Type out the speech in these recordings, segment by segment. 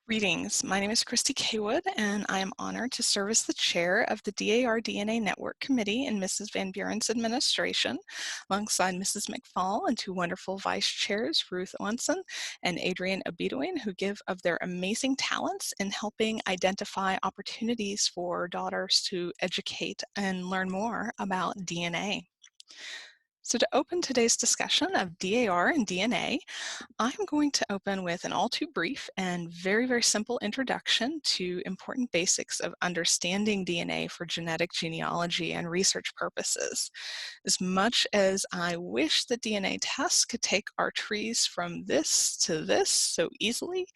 Greetings. My name is Christie Caywood, and I am honored to serve as the chair of the DAR DNA Network Committee in Mrs. Van Buren's administration, alongside Mrs. McFall and two wonderful vice chairs, Ruth Onson and Adrienne Abidouin, who give of their amazing talents in helping identify opportunities for daughters to educate and learn more about DNA. So to open today's discussion of DAR and DNA, I'm going to open with an all too brief and very simple introduction to important basics of understanding DNA for genetic genealogy and research purposes. As much as I wish that DNA tests could take our trees from this to this so easily,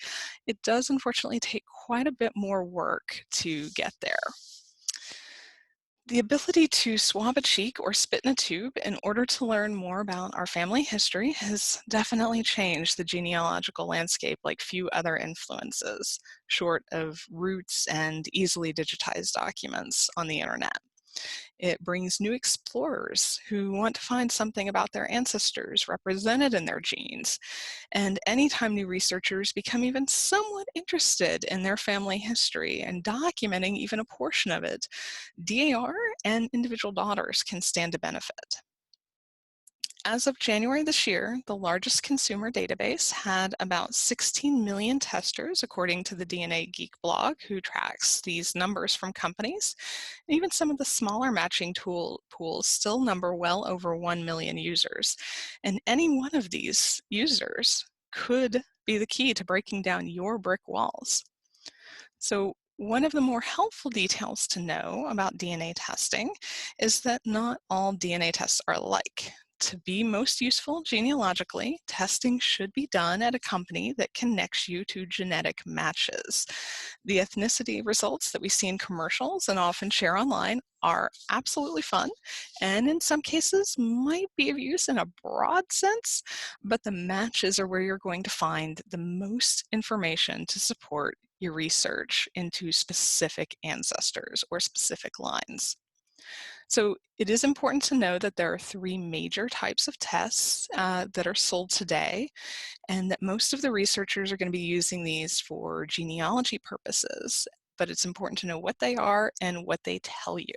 it does unfortunately take quite a bit more work to get there. The ability to swab a cheek or spit in a tube in order to learn more about our family history has definitely changed the genealogical landscape like few other influences, short of roots and easily digitized documents on the internet. It brings new explorers who want to find something about their ancestors represented in their genes. And anytime new researchers become even somewhat interested in their family history and documenting even a portion of it, DAR and individual daughters can stand to benefit. As of January this year, the largest consumer database had about 16 million testers, according to the DNA Geek blog, who tracks these numbers from companies. And even some of the smaller matching pools still number well over 1 million users. And any one of these users could be the key to breaking down your brick walls. So one of the more helpful details to know about DNA testing is that not all DNA tests are alike. To be most useful genealogically, testing should be done at a company that connects you to genetic matches. The ethnicity results that we see in commercials and often share online are absolutely fun, and in some cases might be of use in a broad sense, but the matches are where you're going to find the most information to support your research into specific ancestors or specific lines. So it is important to know that there are three major types of tests that are sold today, and that most of the researchers are going to be using these for genealogy purposes, but it's important to know what they are and what they tell you.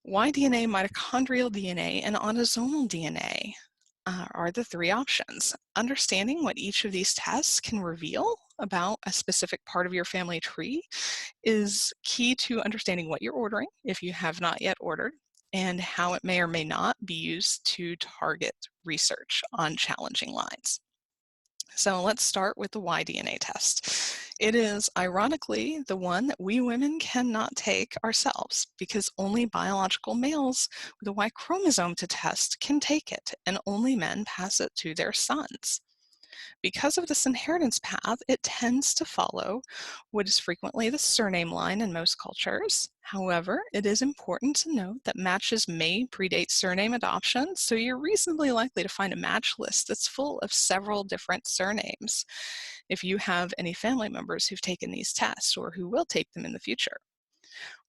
Y-DNA, mitochondrial DNA, and autosomal DNA are the three options. Understanding what each of these tests can reveal about a specific part of your family tree is key to understanding what you're ordering if you have not yet ordered, and how it may or may not be used to target research on challenging lines. So let's start with the Y-DNA test. It is ironically the one that we women cannot take ourselves, because only biological males with a Y chromosome to test can take it, and only men pass it to their sons. Because of this inheritance path, it tends to follow what is frequently the surname line in most cultures. However, it is important to note that matches may predate surname adoption, so you're reasonably likely to find a match list that's full of several different surnames if you have any family members who've taken these tests or who will take them in the future.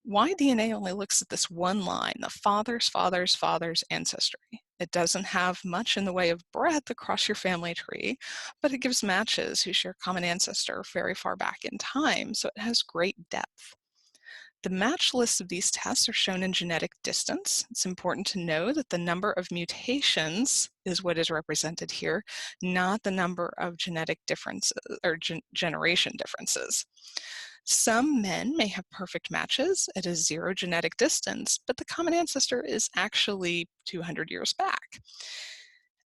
Y-DNA only looks at this one line, the father's ancestry. It doesn't have much in the way of breadth across your family tree, but it gives matches who share common ancestor very far back in time, so it has great depth. The match lists of these tests are shown in genetic distance. It's important to know that the number of mutations is what is represented here, not the number of genetic differences or generation differences. Some men may have perfect matches at a zero genetic distance, but the common ancestor is actually 200 years back.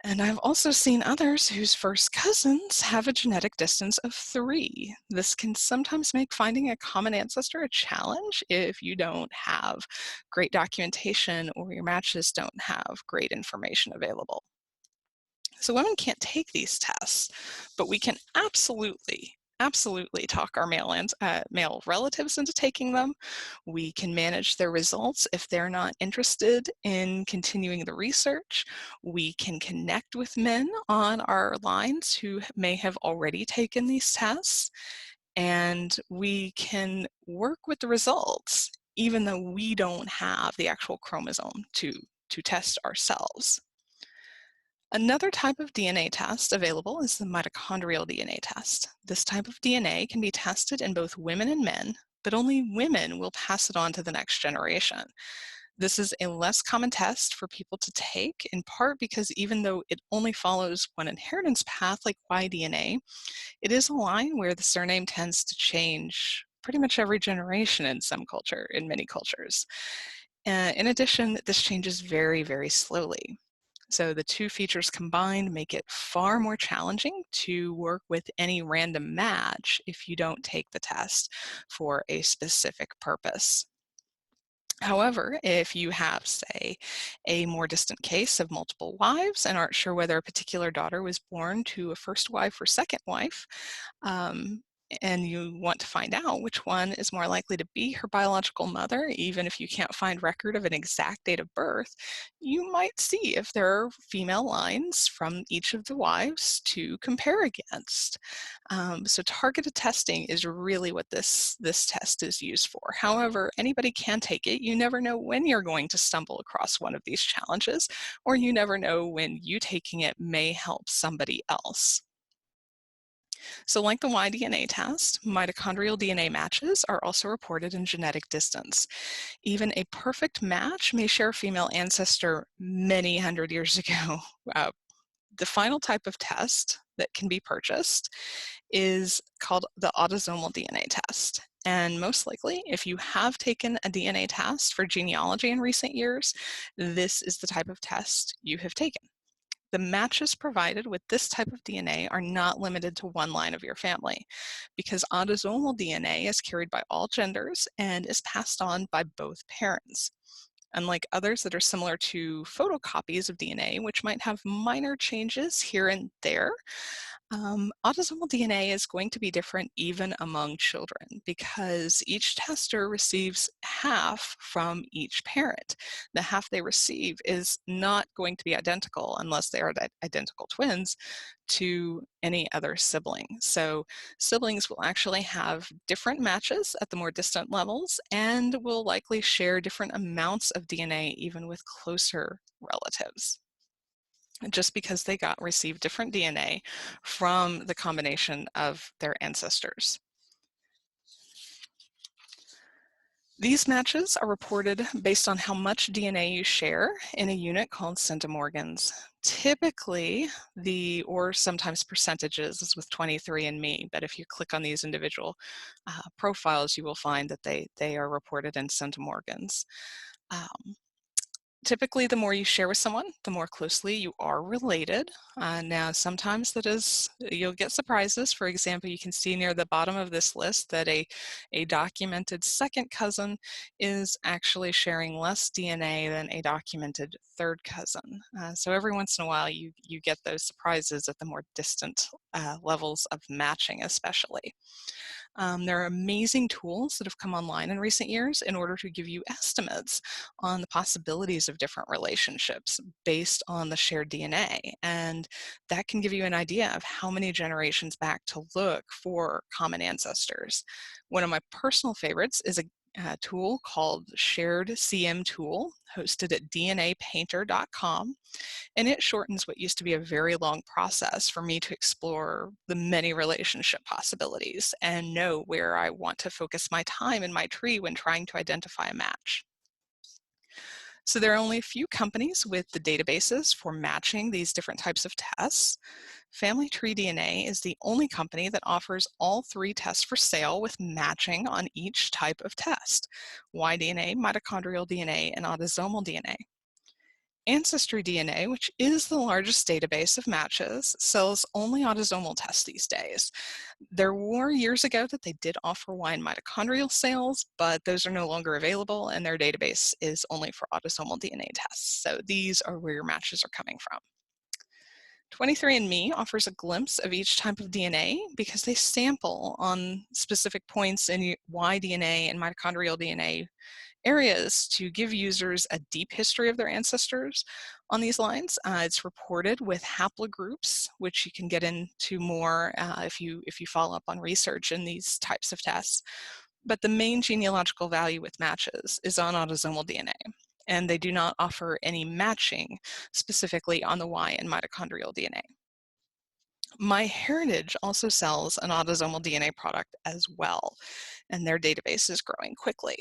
And I've also seen others whose first cousins have a genetic distance of 3. This can sometimes make finding a common ancestor a challenge if you don't have great documentation or your matches don't have great information available. So women can't take these tests, but we can absolutely talk our male relatives into taking them. We can manage their results if they're not interested in continuing the research. We can connect with men on our lines who may have already taken these tests, and we can work with the results even though we don't have the actual chromosome to test ourselves. Another type of DNA test available is the mitochondrial DNA test. This type of DNA can be tested in both women and men, but only women will pass it on to the next generation. This is a less common test for people to take, in part because even though it only follows one inheritance path like Y-DNA, it is a line where the surname tends to change pretty much every generation in many cultures. In addition, this changes very, very slowly. So the two features combined make it far more challenging to work with any random match if you don't take the test for a specific purpose. However, if you have, say, a more distant case of multiple wives and aren't sure whether a particular daughter was born to a first wife or second wife, um, and you want to find out which one is more likely to be her biological mother, even if you can't find record of an exact date of birth, you might see if there are female lines from each of the wives to compare against. So targeted testing is really what this test is used for. However, anybody can take it. You never know when you're going to stumble across one of these challenges, or you never know when you taking it may help somebody else. So like the Y-DNA test, mitochondrial DNA matches are also reported in genetic distance. Even a perfect match may share a female ancestor many hundred years ago. Uh, the final type of test that can be purchased is called the autosomal DNA test. And most likely, if you have taken a DNA test for genealogy in recent years, this is the type of test you have taken. The matches provided with this type of DNA are not limited to one line of your family, because autosomal DNA is carried by all genders and is passed on by both parents. Unlike others that are similar to photocopies of DNA, which might have minor changes here and there, autosomal DNA is going to be different even among children because each tester receives half from each parent. The half they receive is not going to be identical unless they are identical twins to any other sibling. So siblings will actually have different matches at the more distant levels and will likely share different amounts of DNA even with closer relatives, just because they received different DNA from the combination of their ancestors. These matches are reported based on how much DNA you share in a unit called centimorgans. Typically, or sometimes percentages, as with 23andMe, but if you click on these individual profiles, you will find that they are reported in centimorgans. Typically, the more you share with someone, the more closely you are related. Now, sometimes you'll get surprises. For example, you can see near the bottom of this list that a documented second cousin is actually sharing less DNA than a documented third cousin. So every once in a while, you get those surprises at the more distant levels of matching, especially. There are amazing tools that have come online in recent years in order to give you estimates on the possibilities of different relationships based on the shared DNA. And that can give you an idea of how many generations back to look for common ancestors. One of my personal favorites is a tool called Shared CM Tool, hosted at dnapainter.com. And it shortens what used to be a very long process for me to explore the many relationship possibilities and know where I want to focus my time in my tree when trying to identify a match. So there are only a few companies with the databases for matching these different types of tests. Family Tree DNA is the only company that offers all three tests for sale with matching on each type of test: Y-DNA, mitochondrial DNA, and autosomal DNA. Ancestry DNA, which is the largest database of matches, sells only autosomal tests these days. There were years ago that they did offer Y and mitochondrial sales, but those are no longer available, and their database is only for autosomal DNA tests. So these are where your matches are coming from. 23andMe offers a glimpse of each type of DNA because they sample on specific points in Y-DNA and mitochondrial DNA areas to give users a deep history of their ancestors on these lines. It's reported with haplogroups, which you can get into more if you follow up on research in these types of tests. But the main genealogical value with matches is on autosomal DNA. and they do not offer any matching specifically on the Y in mitochondrial DNA. MyHeritage also sells an autosomal DNA product as well, and their database is growing quickly.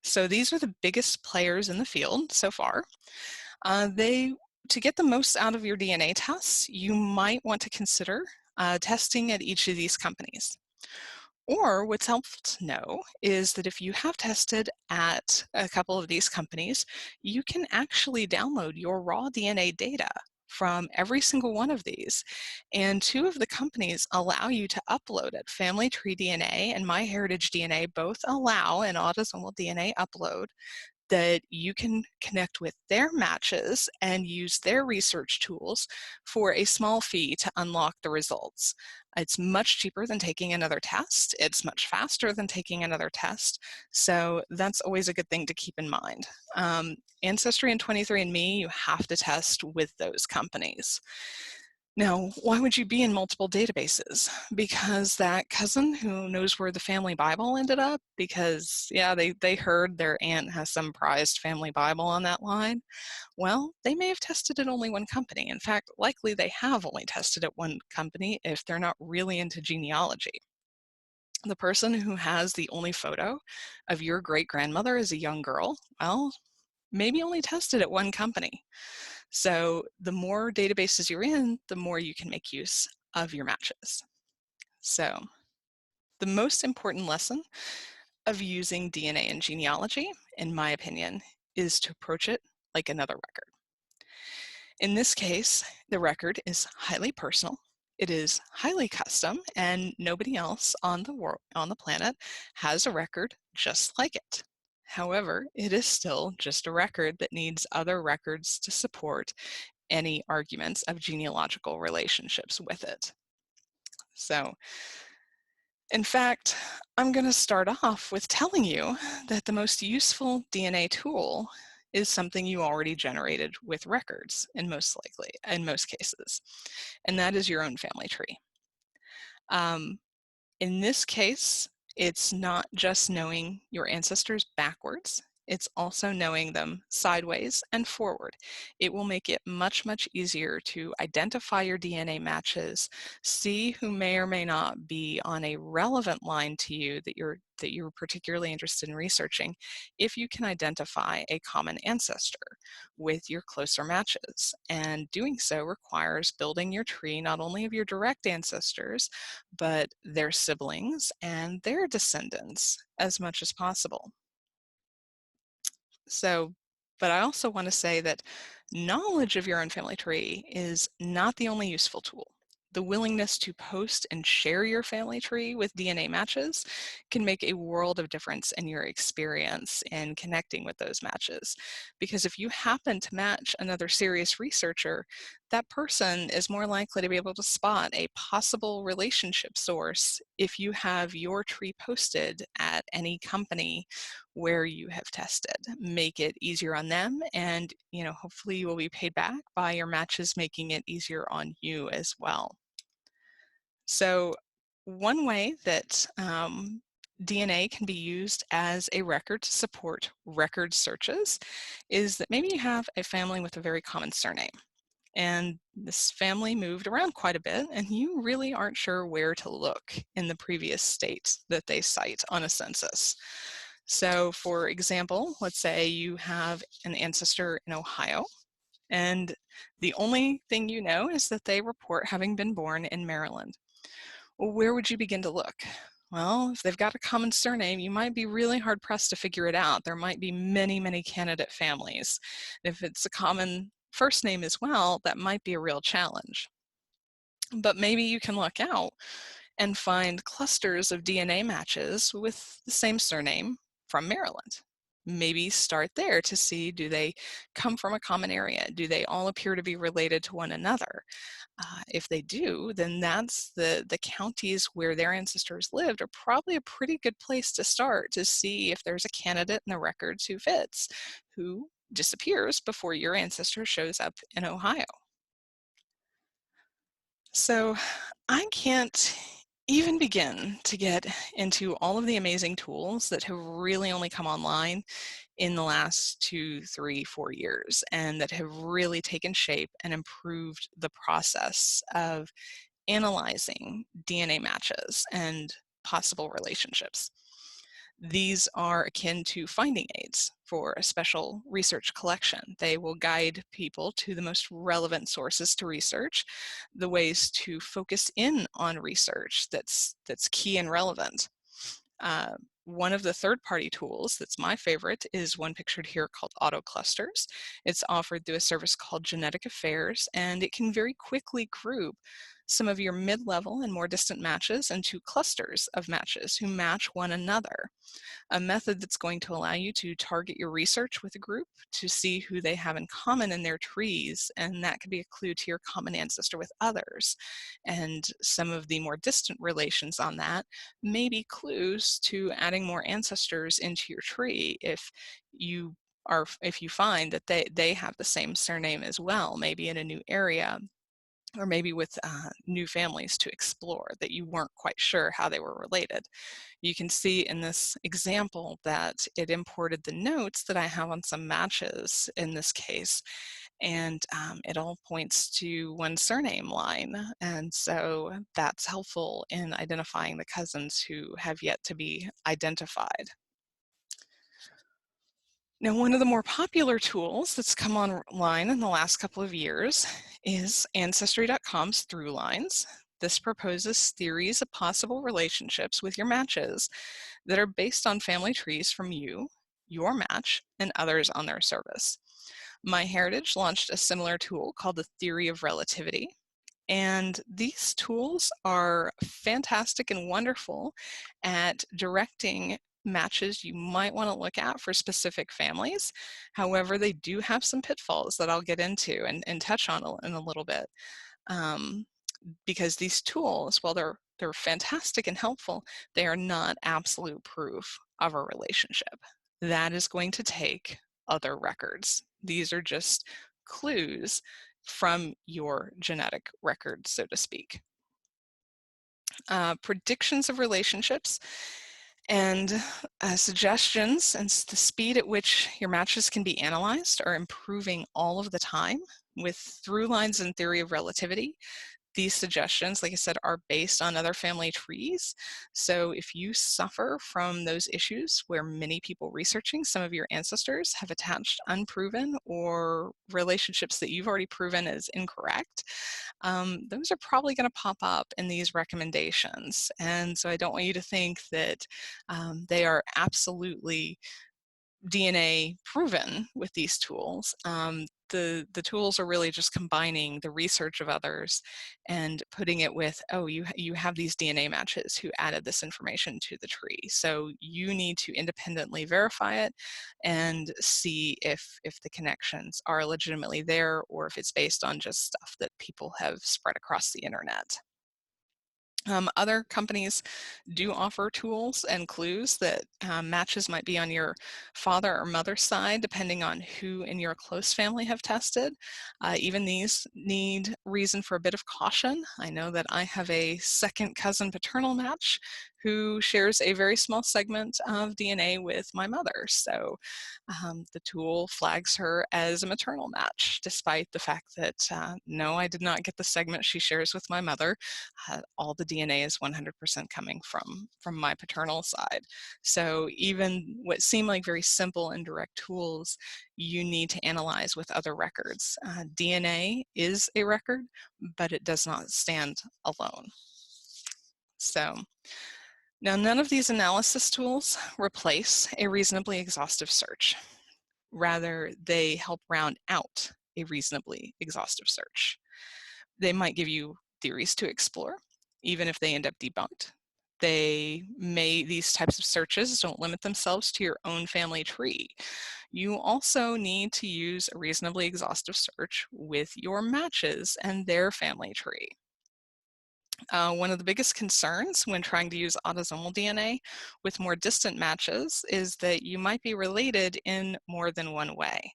So these are the biggest players in the field so far. To get the most out of your DNA tests, you might want to consider testing at each of these companies. Or what's helpful to know is that if you have tested at a couple of these companies, you can actually download your raw DNA data from every single one of these. And two of the companies allow you to upload it. Family Tree DNA and MyHeritage DNA both allow an autosomal DNA upload that you can connect with their matches and use their research tools for a small fee to unlock the results. It's much cheaper than taking another test. It's much faster than taking another test. So that's always a good thing to keep in mind. Ancestry and 23andMe, you have to test with those companies. Now, why would you be in multiple databases? Because that cousin who knows where the family Bible ended up, because, yeah, they heard their aunt has some prized family Bible on that line. Well, they may have tested at only one company. In fact, likely they have only tested at one company if they're not really into genealogy. The person who has the only photo of your great-grandmother as a young girl, well, maybe only tested at one company. So the more databases you're in, the more you can make use of your matches. So the most important lesson of using DNA and genealogy, in my opinion, is to approach it like another record. In this case, the record is highly personal. It is highly custom, and nobody else on the planet has a record just like it. However, it is still just a record that needs other records to support any arguments of genealogical relationships with it. So, in fact, I'm going to start off with telling you that the most useful DNA tool is something you already generated with records in most cases, and that is your own family tree. In this case, it's not just knowing your ancestors backwards, it's also knowing them sideways and forward. It will make it much, much easier to identify your DNA matches, see who may or may not be on a relevant line to you that you're particularly interested in researching, if you can identify a common ancestor with your closer matches. And doing so requires building your tree not only of your direct ancestors, but their siblings and their descendants as much as possible. So, but I also want to say that knowledge of your own family tree is not the only useful tool. The willingness to post and share your family tree with DNA matches can make a world of difference in your experience in connecting with those matches. Because if you happen to match another serious researcher, that person is more likely to be able to spot a possible relationship source if you have your tree posted at any company where you have tested. Make it easier on them, and hopefully you will be paid back by your matches making it easier on you as well. So one way that DNA can be used as a record to support record searches is that maybe you have a family with a very common surname, and this family moved around quite a bit, and you really aren't sure where to look in the previous state that they cite on a census. So for example, let's say you have an ancestor in Ohio, and the only thing you know is that they report having been born in Maryland. Well, where would you begin to look? Well, if they've got a common surname, you might be really hard pressed to figure it out. There might be many, many candidate families. If it's a common first name as well, that might be a real challenge. But maybe you can look out and find clusters of DNA matches with the same surname from Maryland. Maybe start there to see, do they come from a common area? Do they all appear to be related to one another? If they do, then that's the counties where their ancestors lived are probably a pretty good place to start to see if there's a candidate in the records who fits, who disappears before your ancestor shows up in Ohio. So I can't even begin to get into all of the amazing tools that have really only come online in the last 2, 3, 4 years, and that have really taken shape and improved the process of analyzing DNA matches and possible relationships. These are akin to finding aids for a special research collection. They will guide people to the most relevant sources to research, the ways to focus in on research that's key and relevant. Uh, One of the third-party tools that's my favorite is one pictured here called AutoClusters. It's offered through a service called Genetic Affairs, and it can very quickly group some of your mid-level and more distant matches into clusters of matches who match one another, a method that's going to allow you to target your research with a group to see who they have in common in their trees, and that could be a clue to your common ancestor with others. And some of the more distant relations on that may be clues to adding more ancestors into your tree if you find that they have the same surname as well, maybe in a new area, or maybe with new families to explore that you weren't quite sure how they were related. You can see in this example that it imported the notes that I have on some matches in this case, and it all points to one surname line, and so that's helpful in identifying the cousins who have yet to be identified. Now, one of the more popular tools that's come online in the last couple of years is Ancestry.com's Throughlines. This proposes theories of possible relationships with your matches that are based on family trees from you, your match, and others on their service. MyHeritage launched a similar tool called the Theory of Relativity, and these tools are fantastic and wonderful at directing matches you might want to look at for specific families. However, they do have some pitfalls that I'll get into and touch on in a little bit. Because these tools, while they're fantastic and helpful, they are not absolute proof of a relationship. That is going to take other records. These are just clues from your genetic record, so to speak. Predictions of relationships and suggestions and the speed at which your matches can be analyzed are improving all of the time with through lines and theory of relativity. These suggestions, like I said, are based on other family trees. So if you suffer from those issues where many people researching some of your ancestors have attached unproven or relationships that you've already proven as incorrect, those are probably going to pop up in these recommendations. And so I don't want you to think that they are absolutely DNA proven with these tools. The tools are really just combining the research of others and putting it with, oh, you have these DNA matches who added this information to the tree. So you need to independently verify it and see if the connections are legitimately there or if it's based on just stuff that people have spread across the internet. Other companies do offer tools and clues that matches might be on your father or mother's side, depending on who in your close family have tested. Even these need reason for a bit of caution. I know that I have a second cousin paternal match who shares a very small segment of DNA with my mother. So the tool flags her as a maternal match, despite the fact that no, I did not get the segment she shares with my mother. All the DNA is 100% coming from my paternal side. So even what seem like very simple and direct tools, you need to analyze with other records. DNA is a record, but it does not stand alone. So now none of these analysis tools replace a reasonably exhaustive search. Rather, they help round out a reasonably exhaustive search. They might give you theories to explore, even if they end up debunked. These types of searches don't limit themselves to your own family tree. You also need to use a reasonably exhaustive search with your matches and their family tree. One of the biggest concerns when trying to use autosomal DNA with more distant matches is that you might be related in more than one way.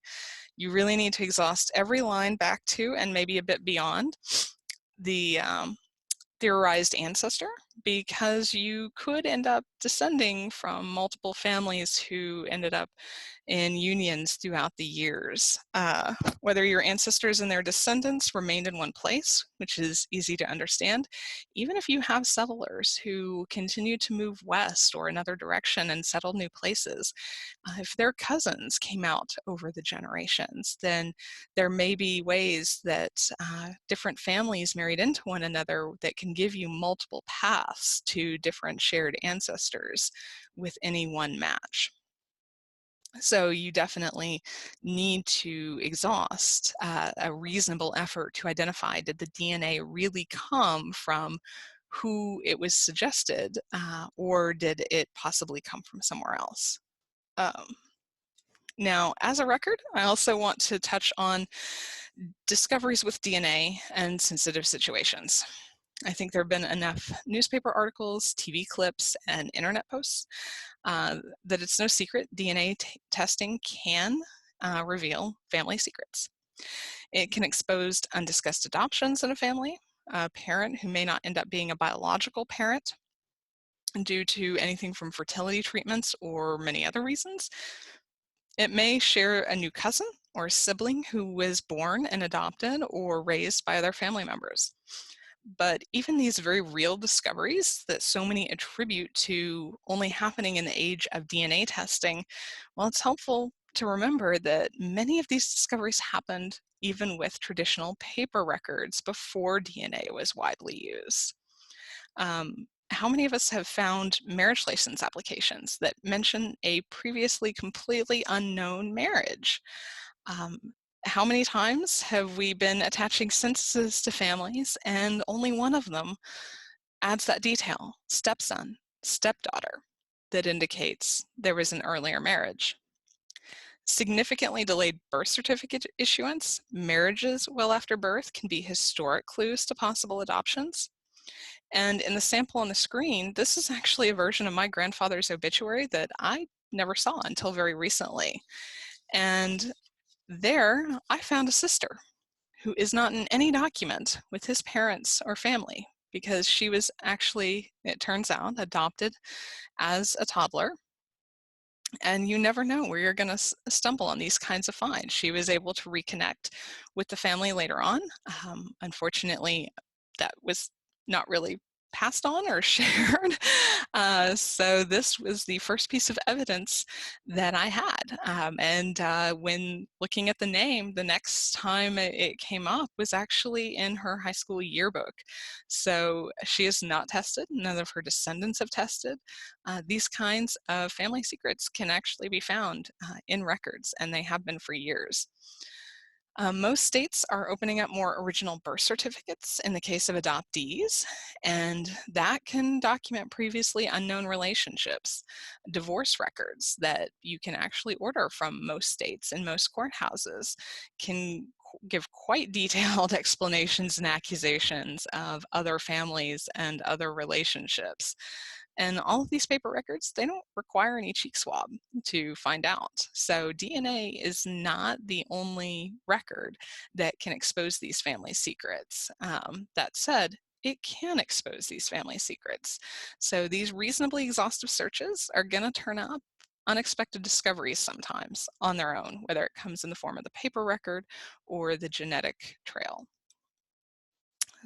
You really need to exhaust every line back to and maybe a bit beyond the theorized ancestor because you could end up descending from multiple families who ended up in unions throughout the years. Whether your ancestors and their descendants remained in one place, which is easy to understand, even if you have settlers who continue to move west or another direction and settle new places, if their cousins came out over the generations, then there may be ways that different families married into one another that can give you multiple paths to different shared ancestors with any one match. So you definitely need to exhaust a reasonable effort to identify, did the DNA really come from who it was suggested, or did it possibly come from somewhere else? Um, Now, as a record, I also want to touch on discoveries with DNA and sensitive situations. I think there have been enough newspaper articles, TV clips, and internet posts that it's no secret DNA testing can reveal family secrets. It can expose undiscussed adoptions in a family, a parent who may not end up being a biological parent due to anything from fertility treatments or many other reasons. It may share a new cousin or a sibling who was born and adopted or raised by other family members. But even these very real discoveries that so many attribute to only happening in the age of DNA testing, well, it's helpful to remember that many of these discoveries happened even with traditional paper records before DNA was widely used. How many of us have found marriage license applications that mention a previously completely unknown marriage? Um, how many times have we been attaching censuses to families and only one of them adds that detail, stepson, stepdaughter, that indicates there was an earlier marriage? Significantly delayed birth certificate issuance, marriages well after birth can be historic clues to possible adoptions. And in the sample on the screen, this is actually a version of my grandfather's obituary that I never saw until very recently. And there, I found a sister who is not in any document with his parents or family because she was actually, it turns out, adopted as a toddler. And you never know where you're going to stumble on these kinds of finds. She was able to reconnect with the family later on. Unfortunately, that was not really passed on or shared. So this was the first piece of evidence that I had. When looking at the name, the next time it came up was actually in her high school yearbook. So she is not tested. None of her descendants have tested. These kinds of family secrets can actually be found in records, and they have been for years. Most states are opening up more original birth certificates in the case of adoptees, and that can document previously unknown relationships. Divorce records that you can actually order from most states and most courthouses can give quite detailed explanations and accusations of other families and other relationships. And all of these paper records, they don't require any cheek swab to find out. So DNA is not the only record that can expose these family secrets. That said, it can expose these family secrets. So these reasonably exhaustive searches are going to turn up unexpected discoveries sometimes on their own, whether it comes in the form of the paper record or the genetic trail.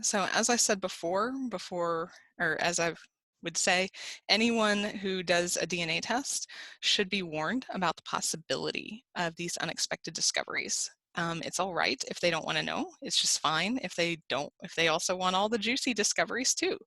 So as I said before, or as I would say, anyone who does a DNA test should be warned about the possibility of these unexpected discoveries. It's all right if they don't want to know. It's just fine if they don't, if they also want all the juicy discoveries too.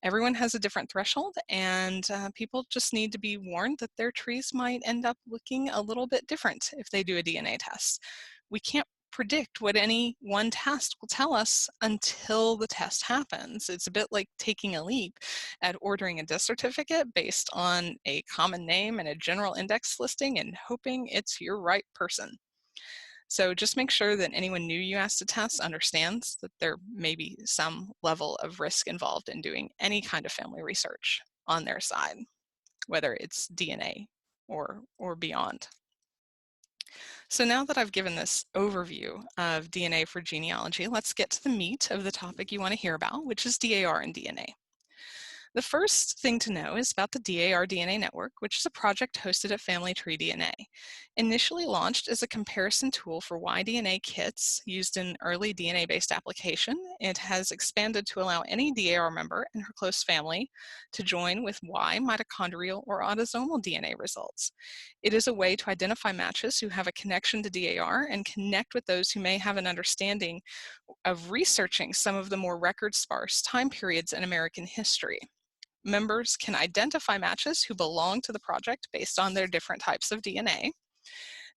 Everyone has a different threshold, and people just need to be warned that their trees might end up looking a little bit different if they do a DNA test. We can't predict what any one test will tell us until the test happens. It's a bit like taking a leap at ordering a death certificate based on a common name and a general index listing and hoping it's your right person. So just make sure that anyone new you ask to test understands that there may be some level of risk involved in doing any kind of family research on their side, whether it's DNA or beyond. So now that I've given this overview of DNA for genealogy, let's get to the meat of the topic you want to hear about, which is DAR and DNA. The first thing to know is about the DAR DNA Network, which is a project hosted at Family Tree DNA. Initially launched as a comparison tool for Y-DNA kits used in early DNA-based application, it has expanded to allow any DAR member and her close family to join with Y mitochondrial or autosomal DNA results. It is a way to identify matches who have a connection to DAR and connect with those who may have an understanding of researching some of the more record-sparse time periods in American history. Members can identify matches who belong to the project based on their different types of DNA.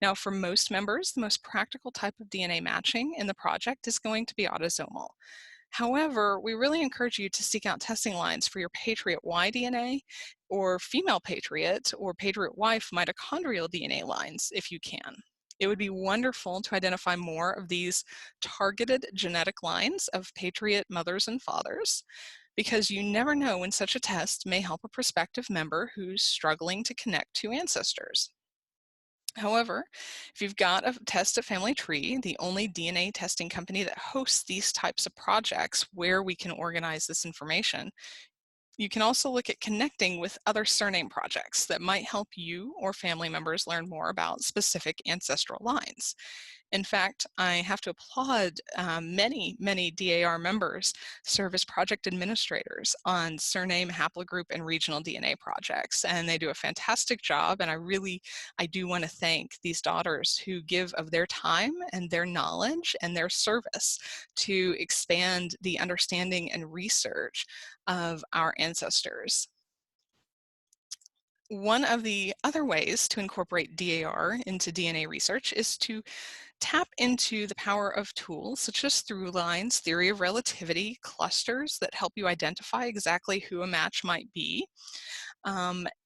Now, for most members, the most practical type of DNA matching in the project is going to be autosomal. However, we really encourage you to seek out testing lines for your Patriot Y DNA or female Patriot or Patriot wife mitochondrial DNA lines if you can. It would be wonderful to identify more of these targeted genetic lines of Patriot mothers and fathers, because you never know when such a test may help a prospective member who's struggling to connect to ancestors. However, if you've got a test at Family Tree, the only DNA testing company that hosts these types of projects where we can organize this information, you can also look at connecting with other surname projects that might help you or family members learn more about specific ancestral lines. In fact, I have to applaud many DAR members serve as project administrators on surname, haplogroup, and regional DNA projects, and they do a fantastic job. And I do want to thank these daughters who give of their time and their knowledge and their service to expand the understanding and research of our ancestors. One of the other ways to incorporate DAR into DNA research is to tap into the power of tools such as through lines, theory of relativity, clusters that help you identify exactly who a match might be,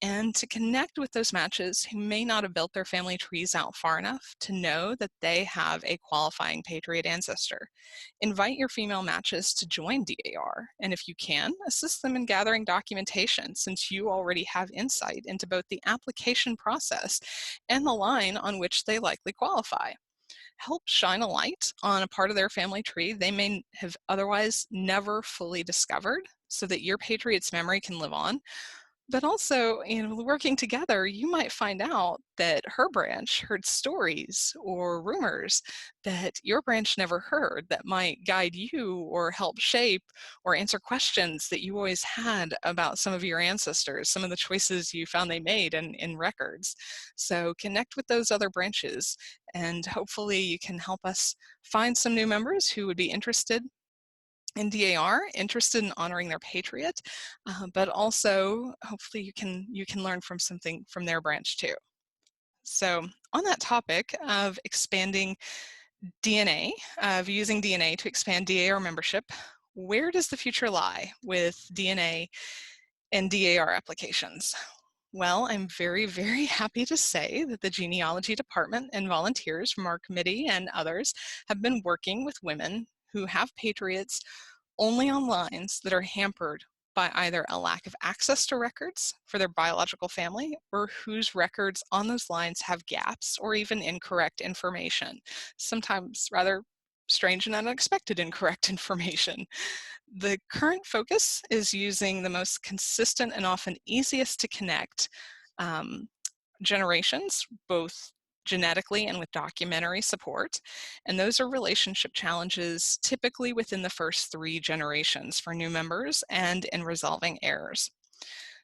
and to connect with those matches who may not have built their family trees out far enough to know that they have a qualifying Patriot ancestor. Invite your female matches to join DAR, and if you can, assist them in gathering documentation, since you already have insight into both the application process and the line on which they likely qualify. Help shine a light on a part of their family tree they may have otherwise never fully discovered, so that your Patriot's memory can live on. But also, working together, you might find out that her branch heard stories or rumors that your branch never heard that might guide you or help shape or answer questions that you always had about some of your ancestors, some of the choices you found they made in records. So connect with those other branches, and hopefully you can help us find some new members who would be interested in DAR, interested in honoring their Patriot, but also hopefully you can learn from something from their branch too. So on that topic of expanding DNA, of using DNA to expand DAR membership, where does the future lie with DNA and DAR applications? Well, I'm very happy to say that the genealogy department and volunteers from our committee and others have been working with women who have Patriots only on lines that are hampered by either a lack of access to records for their biological family, or whose records on those lines have gaps or even incorrect information, sometimes rather strange and unexpected incorrect information. The current focus is using the most consistent and often easiest to connect um, generations, both genetically and with documentary support. And those are relationship challenges typically within the first 3 generations for new members and in resolving errors.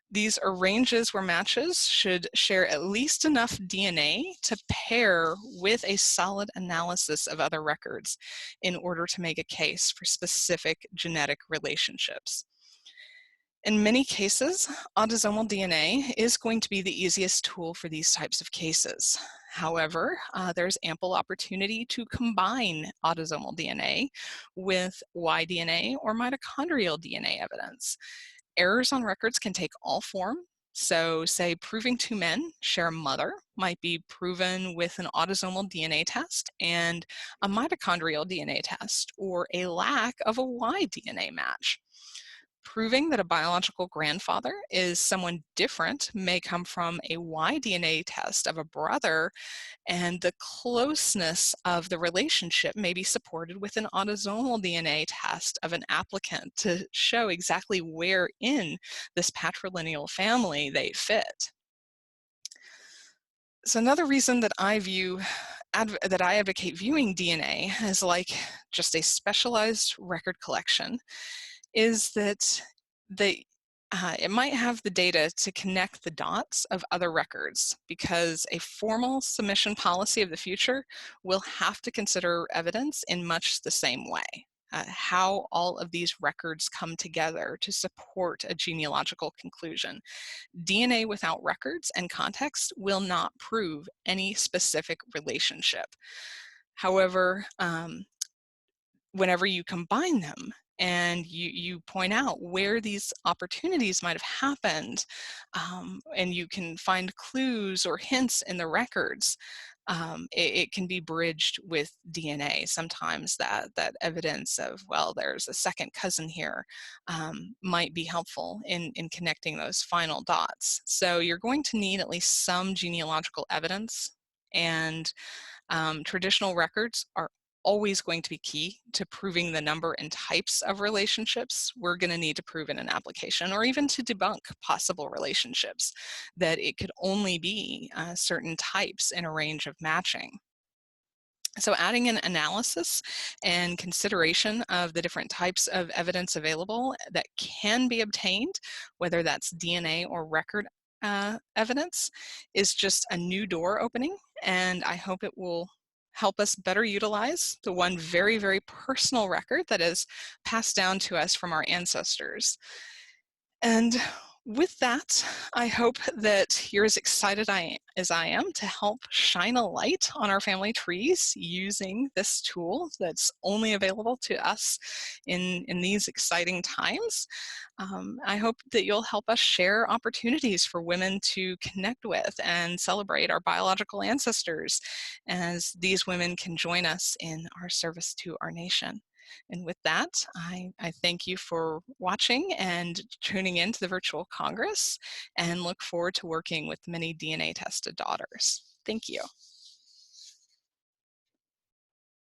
These are ranges where matches should share at least enough DNA to pair with a solid analysis of other records in order to make a case for specific genetic relationships. In many cases, autosomal DNA is going to be the easiest tool for these types of cases. However, there's ample opportunity to combine autosomal DNA with Y-DNA or mitochondrial DNA evidence. Errors on records can take all form. So say proving 2 men share a mother might be proven with an autosomal DNA test and a mitochondrial DNA test, or a lack of a Y DNA match. Proving that a biological grandfather is someone different may come from a Y-DNA test of a brother, and the closeness of the relationship may be supported with an autosomal DNA test of an applicant to show exactly where in this patrilineal family they fit. So another reason that that I advocate viewing DNA as like just a specialized record collection is that it might have the data to connect the dots of other records, because a formal submission policy of the future will have to consider evidence in much the same way. How all of these records come together to support a genealogical conclusion. DNA without records and context will not prove any specific relationship. However, whenever you combine them and you point out where these opportunities might have happened, and you can find clues or hints in the records, it can be bridged with DNA. Sometimes that evidence of, well, there's a second cousin here, might be helpful in connecting those final dots. So you're going to need at least some genealogical evidence, and traditional records are always going to be key to proving the number and types of relationships we're going to need to prove in an application, or even to debunk possible relationships, that it could only be certain types in a range of matching. So adding an analysis and consideration of the different types of evidence available that can be obtained, whether that's DNA or record evidence, is just a new door opening, and I hope it will help us better utilize the one very, very personal record that is passed down to us from our ancestors. And with that, I hope that you're as excited as I am to help shine a light on our family trees using this tool that's only available to us in these exciting times. I hope that you'll help us share opportunities for women to connect with and celebrate our biological ancestors, as these women can join us in our service to our nation. And with that, I thank you for watching and tuning in to the virtual Congress, and look forward to working with many DNA tested daughters. Thank you.